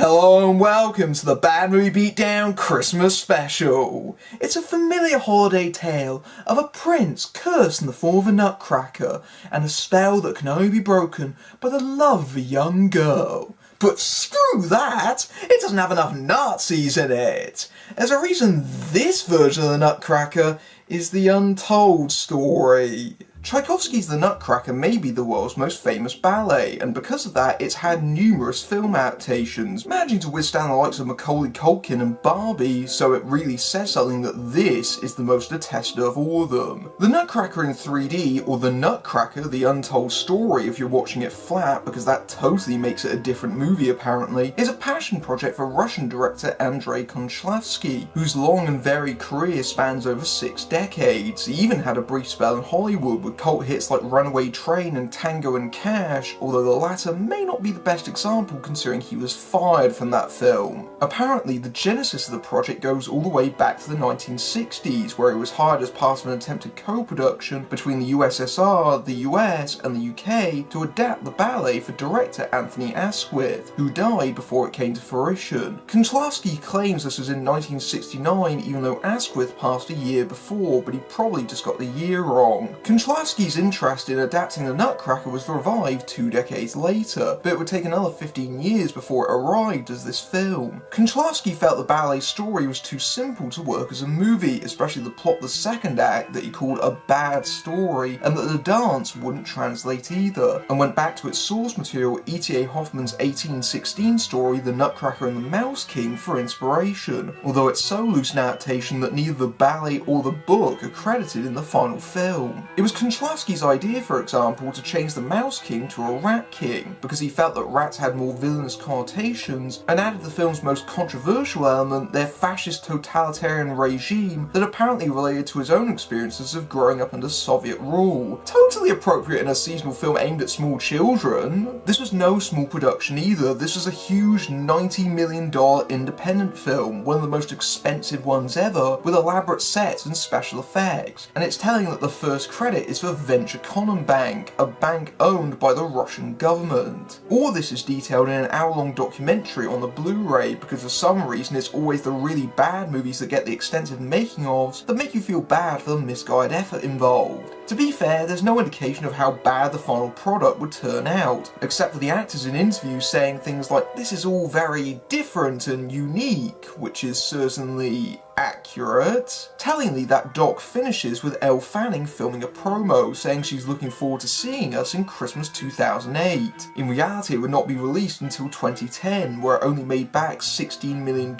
Hello and welcome to the Bad Movie Beatdown Christmas Special. It's a familiar holiday tale of a prince cursed in the form of a nutcracker and a spell that can only be broken by the love of a young girl. But screw that! It doesn't have enough Nazis in it! There's a reason this version of the Nutcracker is the Untold story. Tchaikovsky's The Nutcracker may be the world's most famous ballet, and because of that it's had numerous film adaptations, managing to withstand the likes of Macaulay Culkin and Barbie, so it really says something that this is the most detested of all of them. The Nutcracker in 3D, or The Nutcracker, The Untold Story if you're watching it flat, because that totally makes it a different movie apparently, is a passion project for Russian director Andrei Konchalovsky, whose long and varied career spans over 6 decades. He even had a brief spell in Hollywood with cult hits like Runaway Train and Tango and Cash, although the latter may not be the best example considering he was fired from that film. Apparently, the genesis of the project goes all the way back to the 1960s, where he was hired as part of an attempted co-production between the USSR, the US, and the UK to adapt the ballet for director Anthony Asquith, who died before it came to fruition. Konchalovsky claims this was in 1969, even though Asquith passed a year before, but he probably just got the year wrong. Konchalovsky's interest in adapting the Nutcracker was revived 2 decades later, but it would take another 15 years before it arrived as this film. Konchalovsky felt the ballet's story was too simple to work as a movie, especially the plot of the second act that he called a bad story, and that the dance wouldn't translate either, and went back to its source material E.T.A. Hoffman's 1816 story The Nutcracker and the Mouse King for inspiration, although it's so loose an adaptation that neither the ballet or the book are credited in the final film. It was Konchalovsky's idea, for example, to change the Mouse King to a Rat King, because he felt that rats had more villainous connotations, and added the film's most controversial element, their fascist totalitarian regime that apparently related to his own experiences of growing up under Soviet rule. Totally appropriate in a seasonal film aimed at small children. This was no small production either. This was a huge $90 million independent film, one of the most expensive ones ever, with elaborate sets and special effects, and it's telling that the first credit is for Venture Bank, a bank owned by the Russian government. All this is detailed in an hour-long documentary on the Blu-ray, because for some reason it's always the really bad movies that get the extensive making-ofs that make you feel bad for the misguided effort involved. To be fair, there's no indication of how bad the final product would turn out, except for the actors in interviews saying things like, "This is all very different and unique," which is certainly accurate. Tellingly, that doc finishes with Elle Fanning filming a promo saying she's looking forward to seeing us in Christmas 2008. In reality, it would not be released until 2010, where it only made back $16 million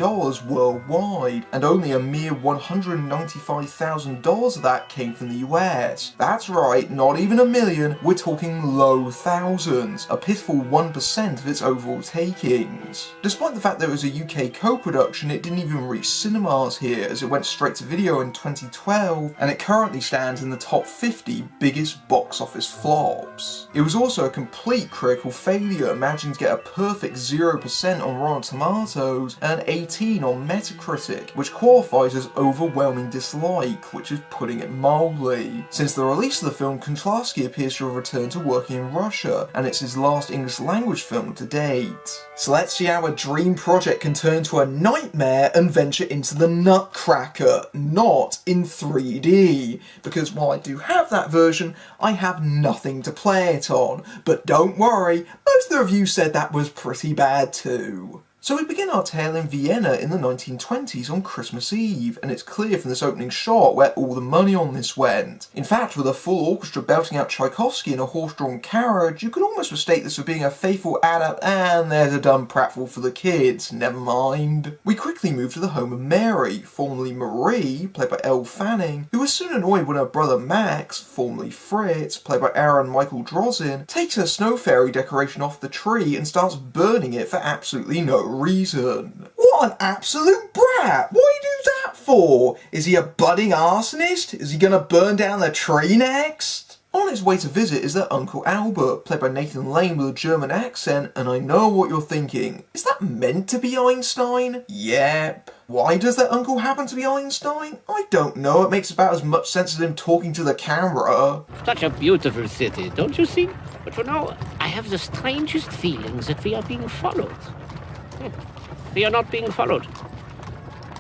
worldwide, and only a mere $195,000 of that came from the US. That's right, not even a million, we're talking low thousands, a pitiful 1% of its overall takings. Despite the fact that it was a UK co-production, it didn't even reach cinemas here, as it went straight to video in 2012, and it currently stands in the top 50 biggest box office flops. It was also a complete critical failure, managing to get a perfect 0% on Rotten Tomatoes and an 18 on Metacritic, which qualifies as overwhelming dislike, which is putting it mildly. Since the release of the film, Konchalovsky appears to have returned to working in Russia, and it's his last English language film to date. So let's see how a dream project can turn into a nightmare and venture into the Nutcracker, not in 3D, because while I do have that version, I have nothing to play it on. But don't worry, most of the reviews said that was pretty bad too. So we begin our tale in Vienna in the 1920s on Christmas Eve, and it's clear from this opening shot where all the money on this went. In fact, with a full orchestra belting out Tchaikovsky in a horse-drawn carriage, you could almost mistake this for being a faithful and there's a dumb pratfall for the kids, never mind. We quickly move to the home of Mary, formerly Marie, played by Elle Fanning, who was soon annoyed when her brother Max, formerly Fritz, played by Aaron Michael Drozin, takes her snow fairy decoration off the tree and starts burning it for absolutely no reason. What an absolute brat! What do you do that for? Is he a budding arsonist? Is he gonna burn down the tree next? On his way to visit is their Uncle Albert, played by Nathan Lane with a German accent, and I know what you're thinking. Is that meant to be Einstein? Yep. Why does their uncle happen to be Einstein? I don't know, it makes about as much sense as him talking to the camera. Such a beautiful city, don't you see? But I have the strangest feelings that we are being followed. We are not being followed.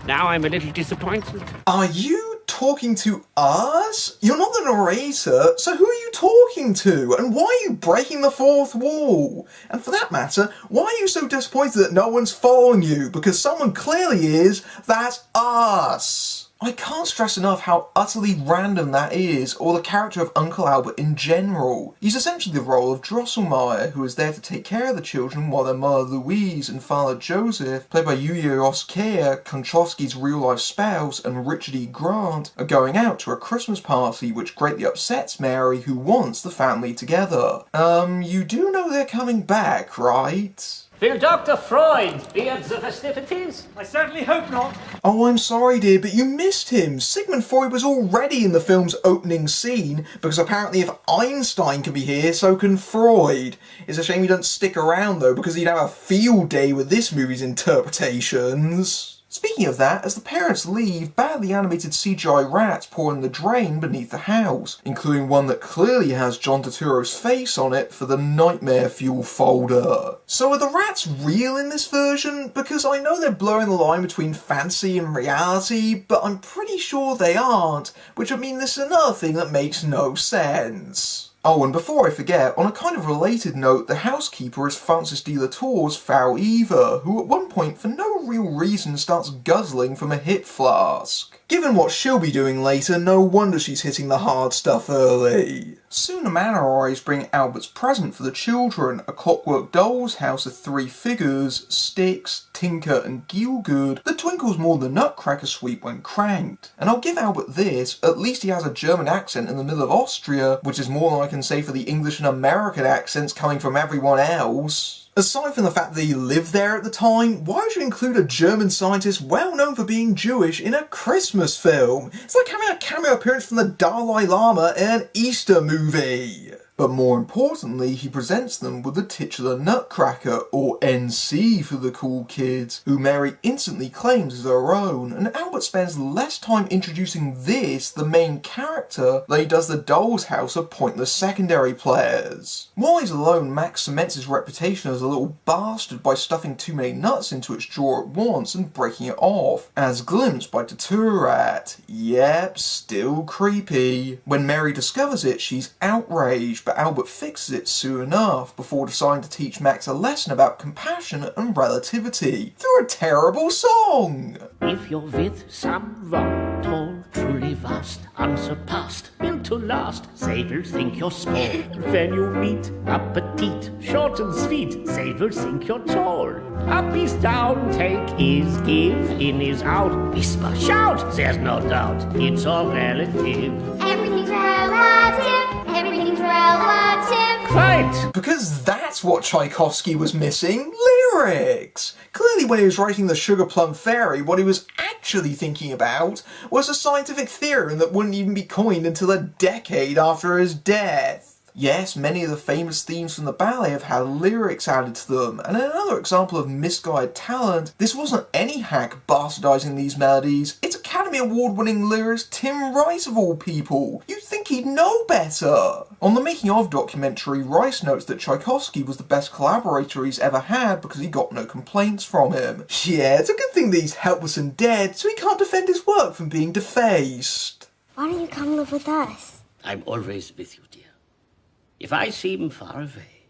Now I'm a little disappointed. Are you talking to us? You're not the narrator, so who are you talking to? And why are you breaking the fourth wall? And for that matter, why are you so disappointed that no one's following you? Because someone clearly is. That's us. I can't stress enough how utterly random that is, or the character of Uncle Albert in general. He's essentially the role of Drosselmeyer, who is there to take care of the children while their mother Louise and father Joseph, played by Yuya Yosuke, Konchowski's real-life spouse, and Richard E. Grant, are going out to a Christmas party which greatly upsets Mary, who wants the family together. You do know they're coming back, right? Will Dr. Freud be at the festivities? I certainly hope not. Oh, I'm sorry, dear, but you missed him. Sigmund Freud was already in the film's opening scene, because apparently if Einstein can be here, so can Freud. It's a shame he doesn't stick around, though, because he'd have a field day with this movie's interpretations. Speaking of that, as the parents leave, badly animated CGI rats pour in the drain beneath the house, including one that clearly has John Turturro's face on it for the nightmare fuel folder. So are the rats real in this version? Because I know they're blurring the line between fantasy and reality, but I'm pretty sure they aren't, which would mean this is another thing that makes no sense. Oh, and before I forget, on a kind of related note, the housekeeper is Frances de la Tour's Frau Eva, who at one point, for no real reason, starts guzzling from a hip flask. Given what she'll be doing later, no wonder she's hitting the hard stuff early. Soon a man arrives bringing Albert's present for the children, a clockwork doll's house of three figures, Styx, Tinker and Gielgud, that twinkles more than Nutcracker sweet when cranked. And I'll give Albert this, at least he has a German accent in the middle of Austria, which is more than I can say for the English and American accents coming from everyone else. Aside from the fact that he lived there at the time, why would you include a German scientist well known for being Jewish in a Christmas film? It's like having a cameo appearance from the Dalai Lama in an Easter movie. But more importantly, he presents them with the titular Nutcracker, or NC for the cool kids, who Mary instantly claims as her own, and Albert spends less time introducing this, the main character, than he does the Doll's House of pointless secondary players. While he's alone, Max cements his reputation as a little bastard by stuffing too many nuts into its jaw at once and breaking it off, as glimpsed by Tuturat. Yep, still creepy. When Mary discovers it, she's outraged, but Albert fixes it soon enough before deciding to teach Max a lesson about compassion and relativity through a terrible song. If you're with someone tall, truly vast, unsurpassed, built to last, they will think you're small. When you meet a petite, short and sweet, they will think you're tall. Up is down, take is give, in is out, whisper, shout, there's no doubt, it's all relative. Everything's relative, everything's relative. Right! Because that's what Tchaikovsky was missing, lyrics! Clearly when he was writing The Sugar Plum Fairy, what he was actually thinking about was a scientific theorem that wouldn't even be coined until a decade after his death. Yes, many of the famous themes from the ballet have had lyrics added to them, and in another example of misguided talent, this wasn't any hack bastardizing these melodies, it's Academy Award-winning lyricist Tim Rice of all people. You'd think he'd know better! On the making of documentary, Rice notes that Tchaikovsky was the best collaborator he's ever had because he got no complaints from him. Yeah, it's a good thing that he's helpless and dead, so he can't defend his work from being defaced. Why don't you come live with us? I'm always with you, dear. If I seem far away,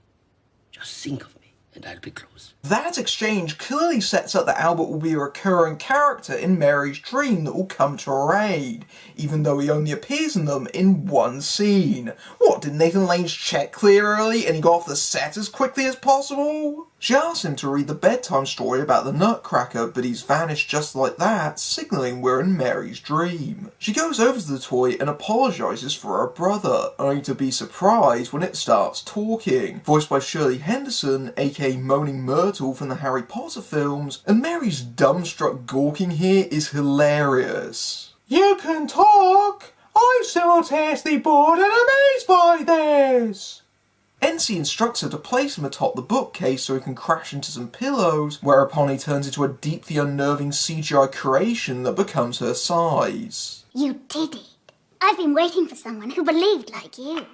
just think of me and I'll be close. That exchange clearly sets up that Albert will be a recurring character in Mary's dream that will come to her aid, even though he only appears in them in one scene. What, did Nathan Lane's check clear early and he got off the set as quickly as possible? She asks him to read the bedtime story about the Nutcracker, but he's vanished just like that, signalling we're in Mary's dream. She goes over to the toy and apologises for her brother, only to be surprised when it starts talking. Voiced by Shirley Henderson, aka Moaning Myrtle from the Harry Potter films, and Mary's dumbstruck gawking here is hilarious. You can talk! I'm simultaneously bored and amazed by this! NC instructs her to place him atop the bookcase so he can crash into some pillows, whereupon he turns into a deeply unnerving CGI creation that becomes her size. You did it. I've been waiting for someone who believed like you.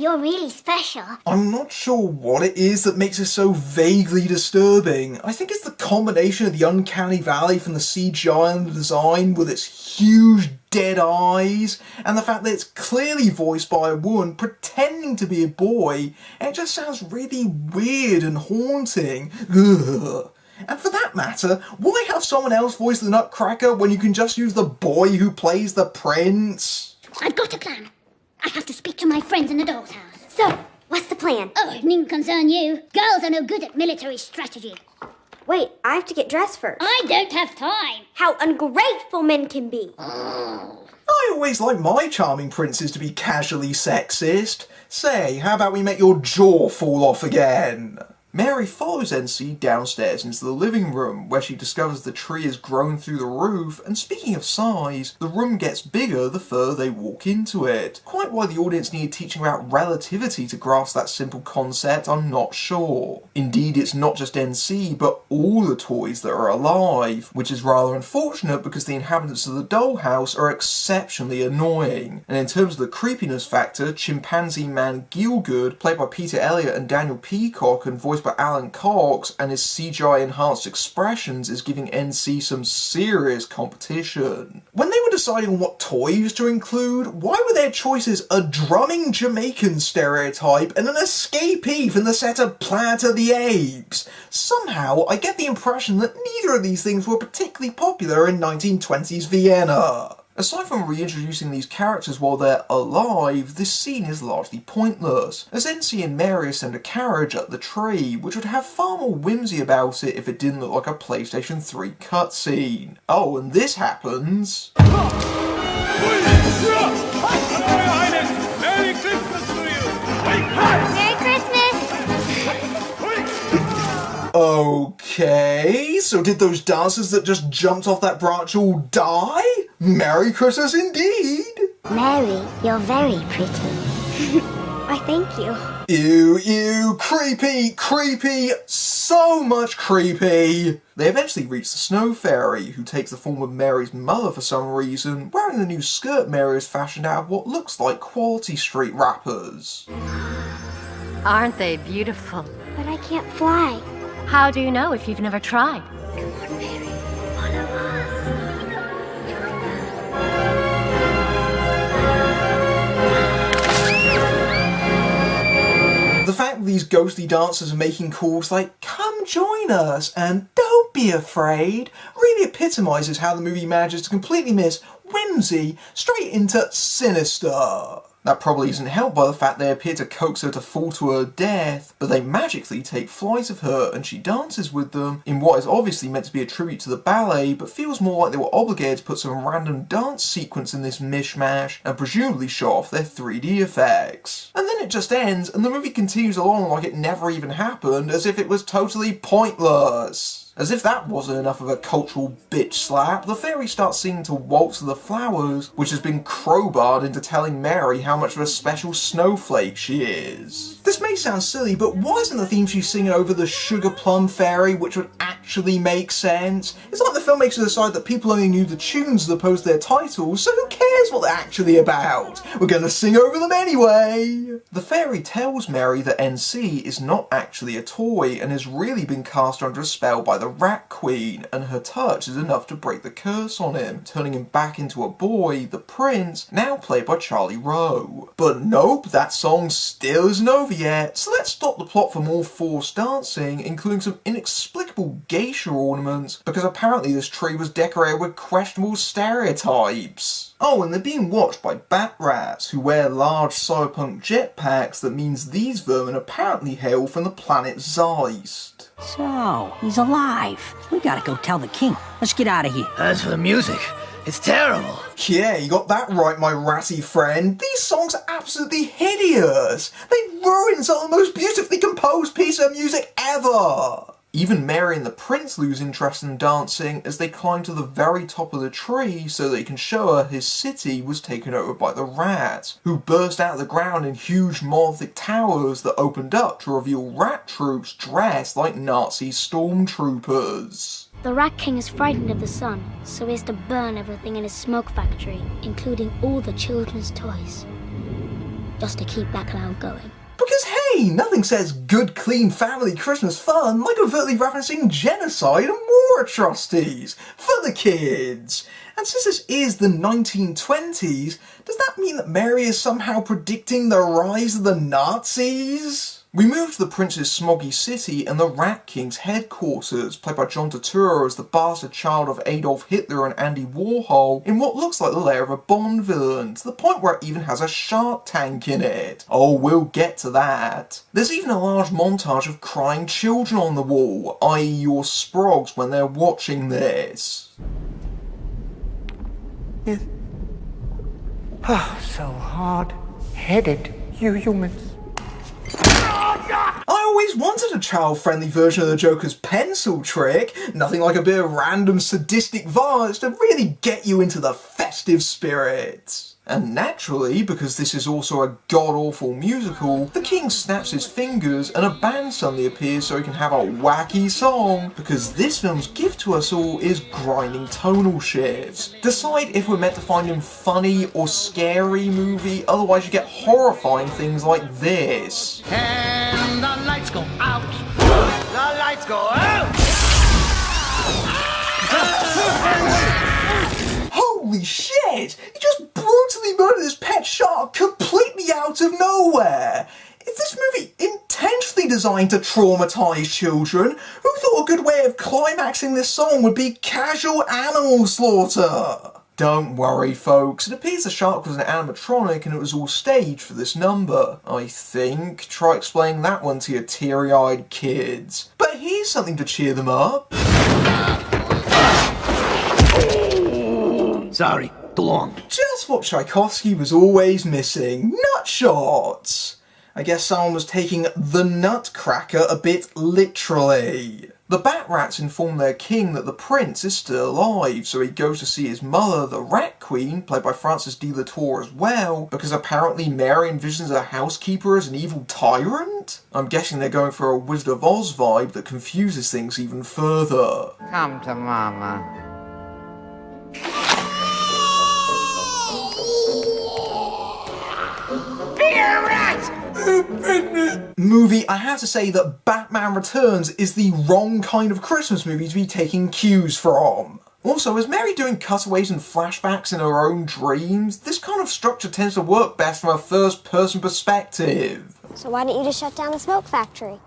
You're really special. I'm not sure what it is that makes it so vaguely disturbing. I think it's the combination of the uncanny valley from the CGI and the design with its huge dead eyes, and the fact that it's clearly voiced by a woman pretending to be a boy, and it just sounds really weird and haunting. Ugh. And for that matter, why have someone else voice the Nutcracker when you can just use the boy who plays the prince? I've got a plan. I have to speak to my friends in the doll's house. So, what's the plan? Oh, it needn't concern you. Girls are no good at military strategy. Wait, I have to get dressed first. I don't have time. How ungrateful men can be. I always like my charming princes to be casually sexist. Say, how about we make your jaw fall off again? Mary follows NC downstairs into the living room, where she discovers the tree has grown through the roof, and speaking of size, the room gets bigger the further they walk into it. Quite why the audience needed teaching about relativity to grasp that simple concept, I'm not sure. Indeed, it's not just NC, but all the toys that are alive, which is rather unfortunate because the inhabitants of the dollhouse are exceptionally annoying. And in terms of the creepiness factor, Chimpanzee Man Gielgud, played by Peter Elliott and Daniel Peacock and voiced by Alan Cox, and his CGI enhanced expressions is giving NC some serious competition. When they were deciding on what toys to include, why were their choices a drumming Jamaican stereotype and an escapee from the set of Planet of the Apes? Somehow I get the impression that neither of these things were particularly popular in 1920s Vienna. Aside from reintroducing these characters while they're alive, this scene is largely pointless, as NC and Mary ascend a carriage up the tree, which would have far more whimsy about it if it didn't look like a PlayStation 3 cutscene. Oh, and this happens... Merry Christmas to you! Merry Christmas! Okay, so did those dancers that just jumped off that branch all die? Merry Christmas indeed! Mary, you're very pretty. Why, thank you. Ew, ew, creepy, creepy, so much creepy! They eventually reach the Snow Fairy, who takes the form of Mary's mother for some reason, wearing the new skirt Mary has fashioned out of what looks like Quality Street wrappers. Aren't they beautiful? But I can't fly. How do you know if you've never tried? The fact that these ghostly dancers are making calls like, come join us, and don't be afraid, really epitomises how the movie manages to completely miss whimsy straight into sinister. That probably isn't helped by the fact they appear to coax her to fall to her death, but they magically take flight of her and she dances with them in what is obviously meant to be a tribute to the ballet, but feels more like they were obligated to put some random dance sequence in this mishmash and presumably show off their 3D effects. And then it just ends and the movie continues along like it never even happened, as if it was totally pointless. As if that wasn't enough of a cultural bitch slap, the fairy starts singing to Waltz of the Flowers, which has been crowbarred into telling Mary how much of a special snowflake she is. This may sound silly, but why isn't the theme she's singing over the Sugar Plum Fairy, which would actually make sense? It's like the filmmakers decided that people only knew the tunes as opposed to their titles, so who cares what they're actually about? We're gonna sing over them anyway! The fairy tells Mary that NC is not actually a toy and has really been cast under a spell by the Rat Queen, and her touch is enough to break the curse on him, turning him back into a boy, the prince, now played by Charlie Rowe. But nope, that song still isn't over yet, so let's stop the plot for more forced dancing, including some inexplicable geisha ornaments, because apparently this tree was decorated with questionable stereotypes. Oh, and they're being watched by bat rats, who wear large cyberpunk jetpacks that means these vermin apparently hail from the planet Zeist. So, he's alive. We gotta go tell the king. Let's get out of here. As for the music, it's terrible. Yeah, you got that right, my ratty friend. These songs are absolutely hideous. They ruin some of the most beautifully composed piece of music ever. Even Mary and the prince lose interest in dancing as they climb to the very top of the tree so they can show her his city was taken over by the rats, who burst out of the ground in huge monolithic towers that opened up to reveal rat troops dressed like Nazi stormtroopers. The Rat King is frightened of the sun, so he has to burn everything in his smoke factory, including all the children's toys. just to keep that cloud going. Because hey, nothing says good, clean family Christmas fun like overtly referencing genocide and war atrocities for the kids. And since this is the 1920s, does that mean that Mary is somehow predicting the rise of the Nazis? We move to the prince's smoggy city and the Rat King's headquarters, played by John Turturro as the bastard child of Adolf Hitler and Andy Warhol, in what looks like the lair of a Bond villain, to the point where it even has a shark tank in it. Oh, we'll get to that. There's even a large montage of crying children on the wall, i.e. your sprogs when they're watching this. Yes. So hard-headed, you humans. I always wanted a child-friendly version of the Joker's pencil trick. Nothing like a bit of random sadistic violence to really get you into the festive spirit. And naturally, because this is also a god-awful musical, the king snaps his fingers and a band suddenly appears so he can have a wacky song, because this film's gift to us all is grinding tonal shifts. Decide if we're meant to find him funny or scary movie, otherwise you get horrifying things like this. And the lights go out. The lights go out. Holy shit! He just brutally murdered his pet shark completely out of nowhere! Is this movie intentionally designed to traumatise children? Who thought a good way of climaxing this song would be casual animal slaughter? Don't worry folks, it appears the shark was an animatronic and it was all staged for this number, I think. Try explaining that one to your teary-eyed kids. But here's something to cheer them up. Sorry, too long. Just what Tchaikovsky was always missing, nut shots! I guess someone was taking the Nutcracker a bit literally. The Bat Rats inform their king that the prince is still alive, so he goes to see his mother, the Rat Queen, played by Frances de la Tour as well, because apparently Mary envisions her housekeeper as an evil tyrant? I'm guessing they're going for a Wizard of Oz vibe that confuses things even further. Come to Mama. Movie, I have to say that Batman Returns is the wrong kind of Christmas movie to be taking cues from. Also, is Mary doing cutaways and flashbacks in her own dreams? This kind of structure tends to work best from a first-person perspective. So why don't you just shut down the smoke factory?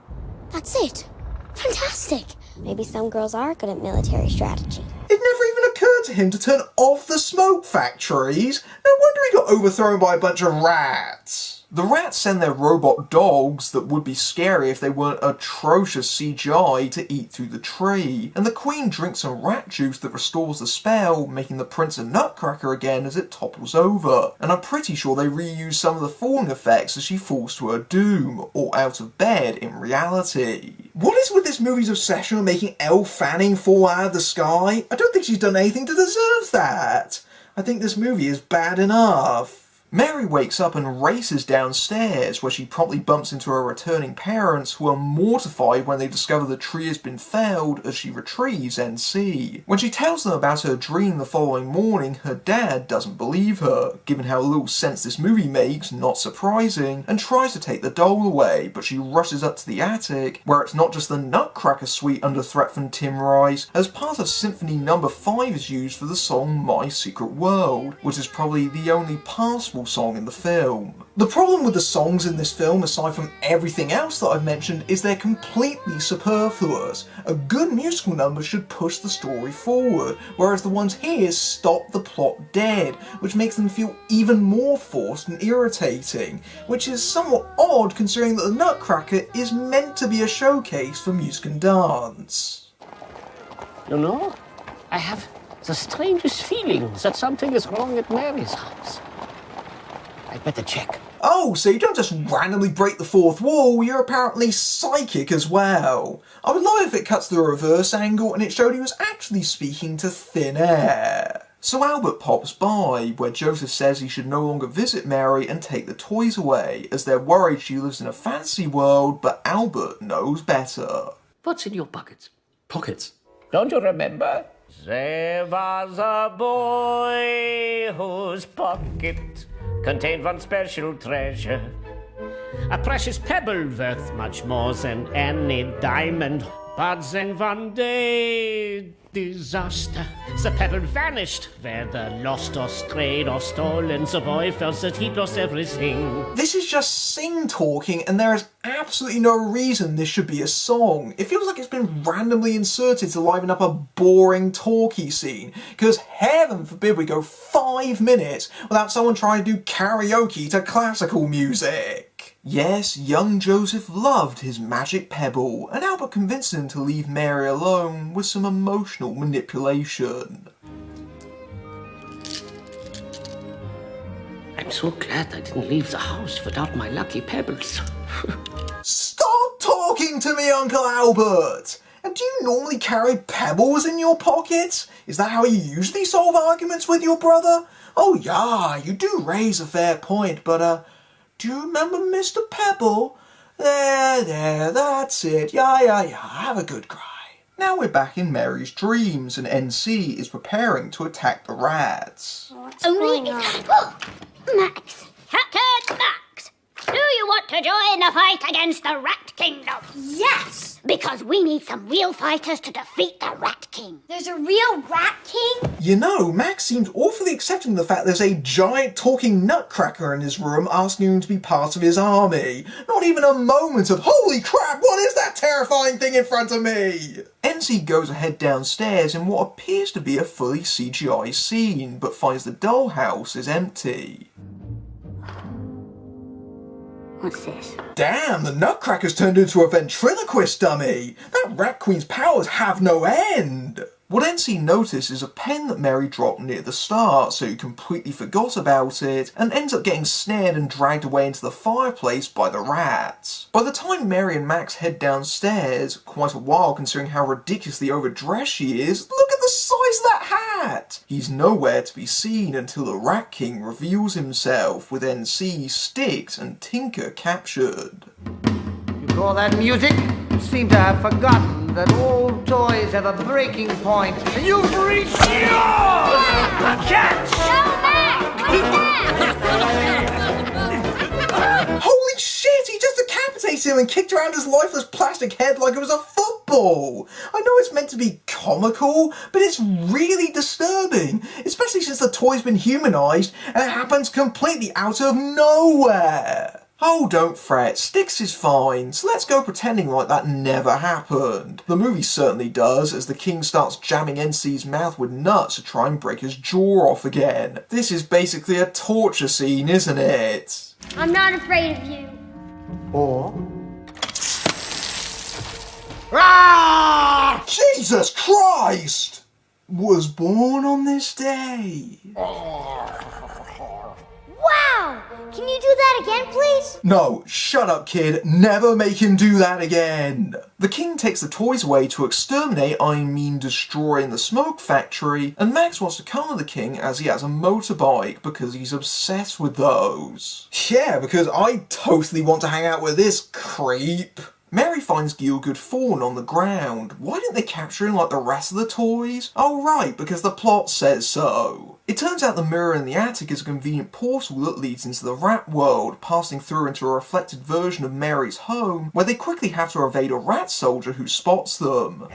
That's it. Fantastic. Maybe some girls are good at military strategy. It never even occurred to him to turn off the smoke factories. No wonder he got overthrown by a bunch of rats. The rats send their robot dogs, that would be scary if they weren't atrocious CGI, to eat through the tree, and the queen drinks some rat juice that restores the spell, making the prince a nutcracker again as it topples over. And I'm pretty sure they reuse some of the falling effects as she falls to her doom, or out of bed in reality. What is with this movie's obsession with making Elle Fanning fall out of the sky? I don't think she's done anything to deserve that. I think this movie is bad enough. Mary wakes up and races downstairs, where she promptly bumps into her returning parents, who are mortified when they discover the tree has been felled as she retrieves NC. When she tells them about her dream the following morning, her dad doesn't believe her, given how little sense this movie makes, not surprising, and tries to take the doll away, but she rushes up to the attic, where it's not just the Nutcracker suite under threat from Tim Rice, as part of Symphony No. 5 is used for the song My Secret World, which is probably the only passable song in the film. The problem with the songs in this film, aside from everything else that I've mentioned, is they're completely superfluous. A good musical number should push the story forward, whereas the ones here stop the plot dead, which makes them feel even more forced and irritating, which is somewhat odd considering that the Nutcracker is meant to be a showcase for music and dance. You know, I have the strangest feeling that something is wrong at Mary's house. I'd better check. Oh, so you don't just randomly break the fourth wall, you're apparently psychic as well. I would love if it cuts to the reverse angle and it showed he was actually speaking to thin air. So Albert pops by, where Joseph says he should no longer visit Mary and take the toys away, as they're worried she lives in a fantasy world, but Albert knows better. What's in your pockets? Pockets. Don't you remember? There was a boy whose pocket contained one special treasure. A precious pebble worth much more than any diamond. But then one day, disaster. The pebble vanished. Whether lost or strayed or stolen, the boy felt that he'd lost everything. This is just Sing talking, and there is absolutely no reason this should be a song. It feels like it's been randomly inserted to liven up a boring talkie scene, because heaven forbid we go 5 minutes without someone trying to do karaoke to classical music. Yes, young Joseph loved his magic pebble, and Albert convinced him to leave Mary alone with some emotional manipulation. I'm so glad I didn't leave the house without my lucky pebbles. Stop talking to me, Uncle Albert! And do you normally carry pebbles in your pockets? Is that how you usually solve arguments with your brother? Oh yeah, you do raise a fair point, but do you remember Mr. Pebble? There, that's it. Yeah, have a good cry. Now we're back in Mary's dreams, and NC is preparing to attack the rats. Only Max. Captain Max, do you want to join the fight against the Rat Kingdom? Yes! Because we need some real fighters to defeat the Rat King. There's a real Rat King? You know, Max seems awfully accepting of the fact there's a giant talking Nutcracker in his room asking him to be part of his army. Not even a moment of, holy crap, what is that terrifying thing in front of me? NC goes ahead downstairs in what appears to be a fully CGI scene, but finds the dollhouse is empty. What's this? Damn, the Nutcracker's turned into a ventriloquist dummy! That Rat Queen's powers have no end! What NC noticed is a pen that Mary dropped near the start, so he completely forgot about it, and ends up getting snared and dragged away into the fireplace by the rats. By the time Mary and Max head downstairs, quite a while considering how ridiculously overdressed she is, look at the size of that hat! He's nowhere to be seen until the Rat King reveals himself, with NC, Styx and Tinker captured. You call that music? You seem to have forgotten that old toys have a breaking point, and you've reached yours! Catch! Holy shit, he just decapitated him and kicked around his lifeless plastic head like it was a football! I know it's meant to be comical, but it's really disturbing, especially since the toy's been humanised and it happens completely out of nowhere. Oh, don't fret, Styx is fine, so let's go pretending like that never happened. The movie certainly does, as the king starts jamming NC's mouth with nuts to try and break his jaw off again. This is basically a torture scene, isn't it? I'm not afraid of you. Or? Jesus Christ! Was born on this day. Wow! Can you do that again, please? No, shut up, kid. Never make him do that again. The king takes the toys away to exterminate, destroy the smoke factory, and Max wants to come with the king as he has a motorbike because he's obsessed with those. Yeah, because I totally want to hang out with this creep. Mary finds Gielgud Fawn on the ground. Why didn't they capture him like the rest of the toys? Oh right, because the plot says so. It turns out the mirror in the attic is a convenient portal that leads into the rat world, passing through into a reflected version of Mary's home, where they quickly have to evade a rat soldier who spots them.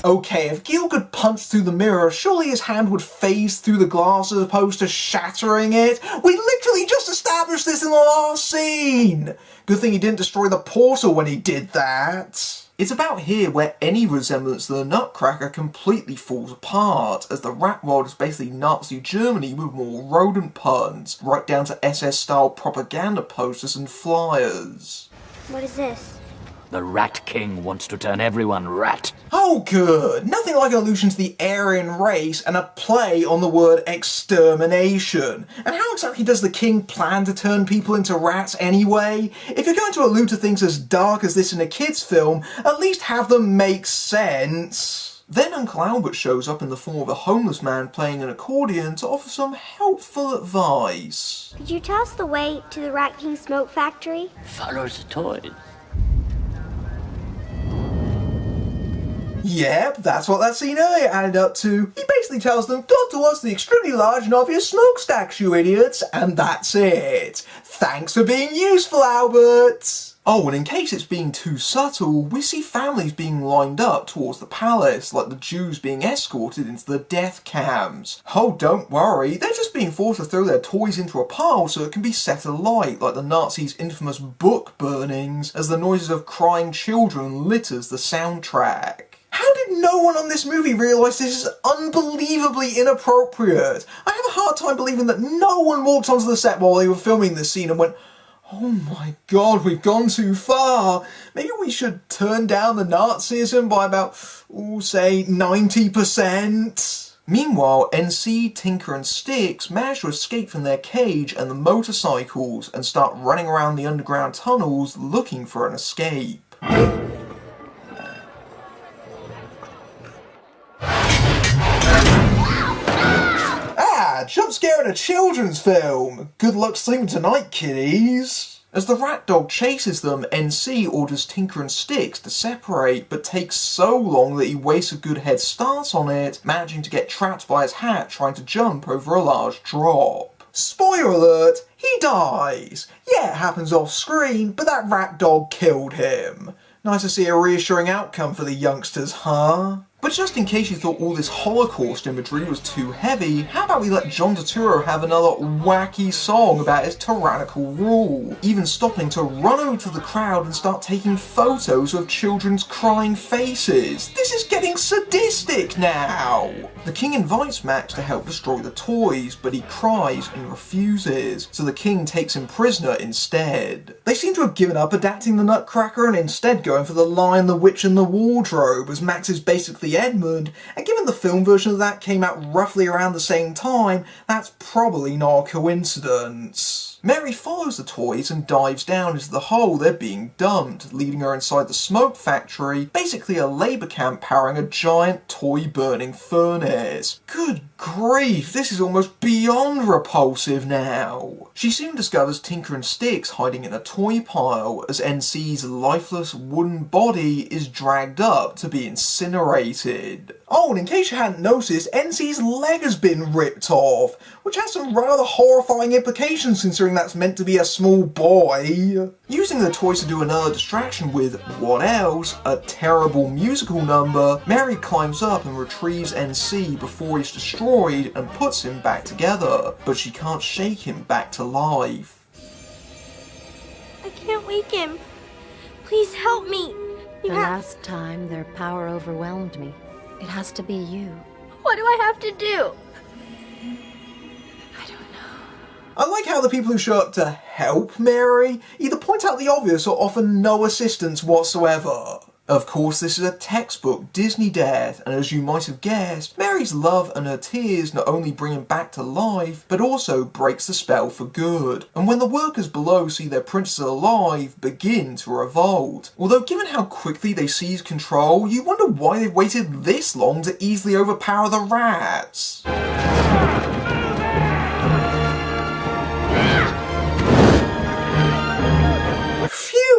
Okay, if Gielgud punched through the mirror, surely his hand would phase through the glass as opposed to shattering it. We literally just established this in the last scene! Good thing he didn't destroy the portal when he did that. It's about here where any resemblance to the Nutcracker completely falls apart, as the rat world is basically Nazi Germany with more rodent puns, right down to SS-style propaganda posters and flyers. What is this? The Rat King wants to turn everyone rat. Oh good! Nothing like an allusion to the Aryan race and a play on the word extermination. And how exactly does the king plan to turn people into rats anyway? If you're going to allude to things as dark as this in a kid's film, at least have them make sense. Then Uncle Albert shows up in the form of a homeless man playing an accordion to offer some helpful advice. Could you tell us the way to the Rat King smoke factory? Follow the toys. Yep, that's what that scene earlier added up to. He basically tells them, Doctor wants the extremely large and obvious smokestacks, you idiots, and that's it. Thanks for being useful, Albert. Oh, and in case it's being too subtle, we see families being lined up towards the palace, like the Jews being escorted into the death cams. Oh, don't worry, they're just being forced to throw their toys into a pile so it can be set alight, like the Nazis' infamous book burnings, as the noises of crying children litters the soundtrack. How did no one on this movie realise this is unbelievably inappropriate? I have a hard time believing that no one walked onto the set while they were filming this scene and went, oh my god, we've gone too far. Maybe we should turn down the Nazism by about, say, 90%. Meanwhile, NC, Tinker and Sticks manage to escape from their cage and the motorcycles and start running around the underground tunnels looking for an escape. Jump scare in a children's film! Good luck sleeping tonight, kiddies! As the rat dog chases them, NC orders Tinker and Sticks to separate, but takes so long that he wastes a good head start on it, managing to get trapped by his hat trying to jump over a large drop. Spoiler alert, he dies! Yeah, it happens off screen, but that rat dog killed him. Nice to see a reassuring outcome for the youngsters, huh? But just in case you thought all this Holocaust imagery was too heavy, how about we let John Turturro have another wacky song about his tyrannical rule, even stopping to run over to the crowd and start taking photos of children's crying faces. This is getting sadistic now! The king invites Max to help destroy the toys, but he cries and refuses, so the king takes him prisoner instead. They seem to have given up adapting the Nutcracker and instead going for the Lion, the Witch and the Wardrobe, as Max is basically Edmund, and given the film version of that came out roughly around the same time, that's probably not a coincidence. Mary follows the toys and dives down into the hole they're being dumped, leading her inside the smoke factory, basically a labour camp powering a giant toy-burning furnace. Good grief, this is almost beyond repulsive now. She soon discovers Tinker and Sticks hiding in a toy pile as NC's lifeless wooden body is dragged up to be incinerated. Oh, and in case you hadn't noticed, NC's leg has been ripped off, which has some rather horrifying implications considering that's meant to be a small boy. Using the toys to do another distraction with what else? A terrible musical number, Mary climbs up and retrieves NC before he's destroyed and puts him back together, but she can't shake him back to life. I can't wake him. Please help me. The last time their power overwhelmed me. It has to be you. What do I have to do? I don't know. I like how the people who show up to help Mary either point out the obvious or offer no assistance whatsoever. Of course, this is a textbook Disney death, and as you might have guessed, Mary's love and her tears not only bring him back to life, but also breaks the spell for good. And when the workers below see their princess alive, begin to revolt. Although given how quickly they seize control, you wonder why they've waited this long to easily overpower the rats.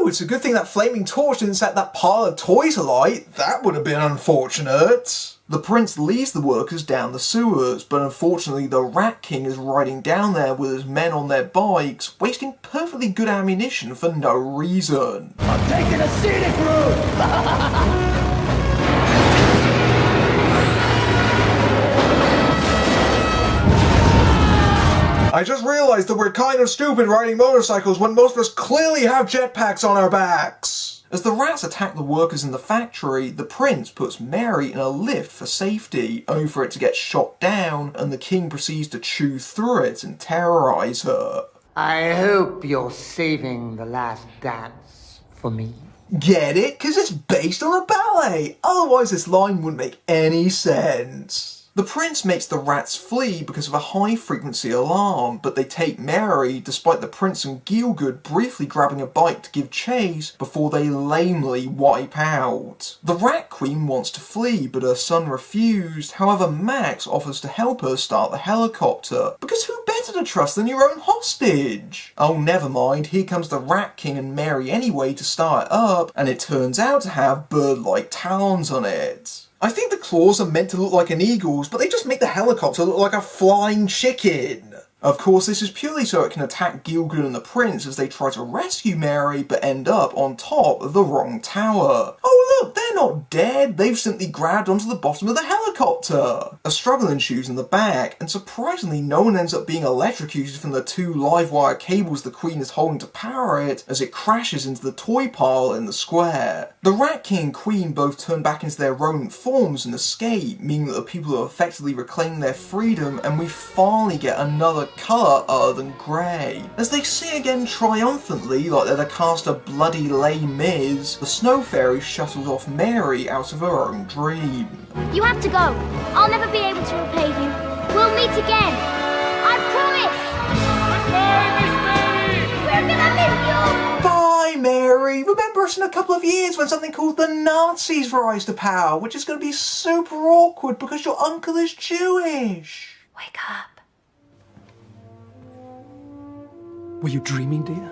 It's a good thing that flaming torch didn't set that pile of toys alight. That would have been unfortunate. The prince leads the workers down the sewers, but unfortunately the Rat King is riding down there with his men on their bikes, wasting perfectly good ammunition for no reason. I'm taking a scenic route! I just realised that we're kind of stupid riding motorcycles when most of us clearly have jetpacks on our backs. As the rats attack the workers in the factory, the prince puts Mary in a lift for safety, only for it to get shot down, and the king proceeds to chew through it and terrorise her. I hope you're saving the last dance for me. Get it? 'Cause it's based on a ballet! Otherwise this line wouldn't make any sense. The prince makes the rats flee because of a high-frequency alarm, but they take Mary, despite the prince and Gielgud briefly grabbing a bike to give chase before they lamely wipe out. The Rat Queen wants to flee, but her son refused. However, Max offers to help her start the helicopter, because who better to trust than your own hostage. Oh, never mind, here comes the Rat King and Mary anyway to start it up, and it turns out to have bird-like talons on it. I think the claws are meant to look like an eagle's, but they just make the helicopter look like a flying chicken. Of course, this is purely so it can attack Gilgud and the prince as they try to rescue Mary, but end up on top of the wrong tower. Oh look, they're not dead, they've simply grabbed onto the bottom of the helicopter. A struggle ensues in the back, and surprisingly no one ends up being electrocuted from the 2 live wire cables the Queen is holding to power it, as it crashes into the toy pile in the square. The Rat King and Queen both turn back into their rodent forms and escape, meaning that the people have effectively reclaimed their freedom, and we finally get another colour other than grey. As they sing again triumphantly, like they're the cast of Bloody Les Mis, the Snow Fairy shuttles off Mary out of her own dream. You have to go. I'll never be able to repay you. We'll meet again. I promise! Goodbye, Miss Mary! We're gonna miss you! Bye, Mary! Remember us in a couple of years when something called the Nazis rise to power, which is going to be super awkward because your uncle is Jewish. Wake up. Were you dreaming, dear?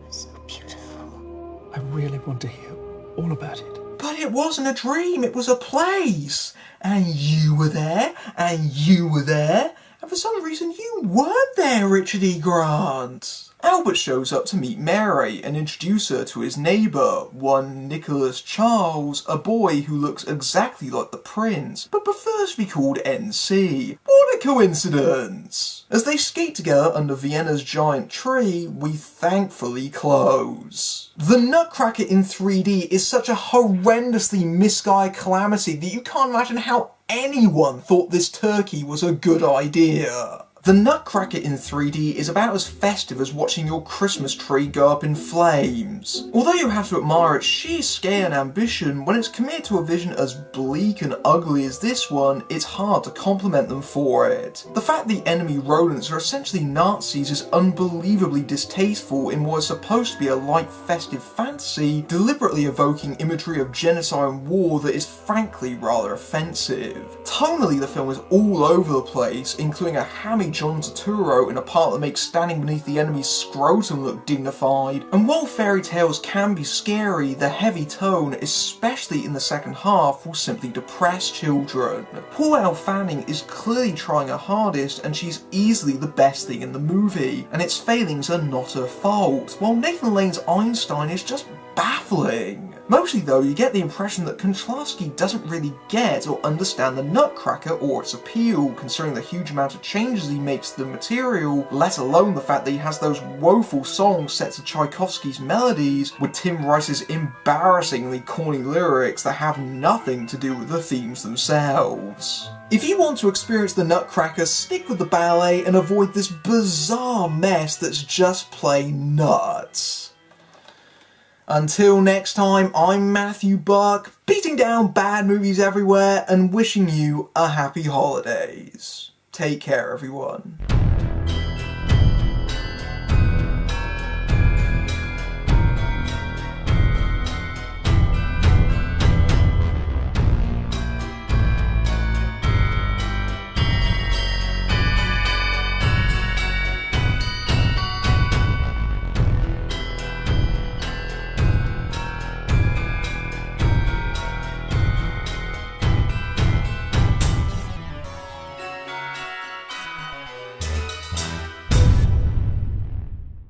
It's so beautiful. I really want to hear all about it. But it wasn't a dream, it was a place. And you were there, and you were there, and for some reason you weren't there, Richard E. Grant. Albert shows up to meet Mary and introduce her to his neighbour, one Nicholas Charles, a boy who looks exactly like the prince, but prefers to be called NC. What a coincidence! As they skate together under Vienna's giant tree, we thankfully close. The Nutcracker in 3D is such a horrendously misguided calamity that you can't imagine how anyone thought this turkey was a good idea. The Nutcracker in 3D is about as festive as watching your Christmas tree go up in flames. Although you have to admire its sheer scale and ambition, when it's committed to a vision as bleak and ugly as this one, it's hard to compliment them for it. The fact the enemy rodents are essentially Nazis is unbelievably distasteful in what is supposed to be a light festive fantasy, deliberately evoking imagery of genocide and war that is frankly rather offensive. Tonally, the film is all over the place, including a hammy John Turturro in a part that makes standing beneath the enemy's scrotum look dignified. And while fairy tales can be scary, the heavy tone, especially in the second half, will simply depress children. Poor Elle Fanning is clearly trying her hardest, and she's easily the best thing in the movie, and its failings are not her fault, while Nathan Lane's Einstein is just baffling. Mostly though, you get the impression that Konchalovsky doesn't really get or understand the Nutcracker or its appeal, considering the huge amount of changes he makes to the material, let alone the fact that he has those woeful songs set to Tchaikovsky's melodies, with Tim Rice's embarrassingly corny lyrics that have nothing to do with the themes themselves. If you want to experience the Nutcracker, stick with the ballet and avoid this bizarre mess that's just plain nuts. Until next time, I'm Matthew Buck, beating down bad movies everywhere and wishing you a happy holidays. Take care, everyone.